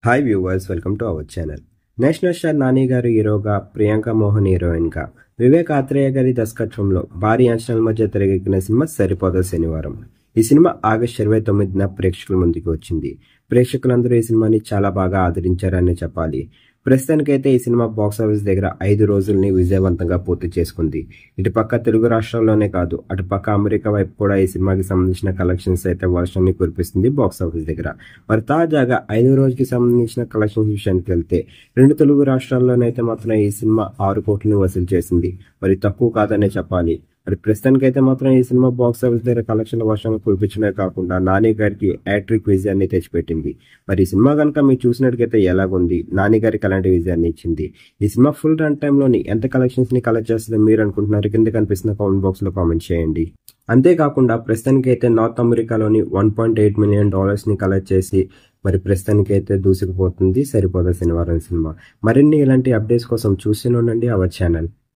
Hi viewers, welcome to our channel. National star Nani గారు హీరోగా, ప్రియాంక మోహన్ హీరోయిన్గా, వివేక్ ఆత్రేయ గారి దర్శకత్వంలో భారీ అంచనాల మధ్య తెరకెక్కిన సినిమా సరిపోదా శనివారం. ఈ సినిమా ఆగస్టు 29న ప్రేక్షకుల ముందుకు వచ్చింది. ప్రేక్షకులందరూ ఈ సినిమాని చాలా బాగా ఆదరించారని చెప్పాలి. ప్రస్తుతానికైతే ఈ సినిమా బాక్సాఫీస్ దగ్గర 5 రోజుల్ని విజయవంతంగా పూర్తి చేసుకుంది. ఇటుపక్క తెలుగు రాష్ట్రాల్లోనే కాదు, అటుపక్క అమెరికా వైపు కూడా ఈ సినిమాకి సంబంధించిన కలెక్షన్స్ అయితే వర్షాన్ని కురిపిస్తుంది బాక్సాఫీస్ దగ్గర. మరి తాజాగా 5 రోజుకి సంబంధించిన కలెక్షన్స్ విషయానికి వెళ్తే 2 తెలుగు రాష్ట్రాల్లోనైతే మాత్రం ఈ సినిమా 6 కోట్లని వసూలు చేసింది. మరి తక్కువ కాదనే చెప్పాలి. మరి ప్రస్తుతానికైతే మాత్రం ఈ సినిమా బాక్సాఫీస్ దగ్గర కలెక్షన్ల వర్షంగా కురిపించడమే కాకుండా నాని గారికి హ్యాట్రిక్ విజయాన్ని తెచ్చిపెట్టింది. మరి ఈ సినిమా కనుక మీరు చూసినట్టుగైతే ఎలాగుంది, నాని గారికి అలాంటి విజయాన్ని ఇచ్చింది. ఈ సినిమా ఫుల్ రన్ టైంలోని ఎంత కలెక్షన్స్ ని కలెక్ట్ చేస్తుందో మీరు అనుకుంటున్నారు? కింద కనిపిస్తున్న కామెంట్ బాక్స్ లో కామెంట్ చేయండి. అంతేకాకుండా ప్రస్తుతానికైతే నార్త్ అమెరికాలోని $1.8 మిలియన్ ని కలెక్ట్ చేసి మరి ప్రస్తుతానికైతే దూసుకుపోతుంది సరిపోదా శనివారం సినిమా. మరిన్ని ఇలాంటి అప్డేట్స్ కోసం చూస్తూనే ఉండండి అవర్ ఛానల్.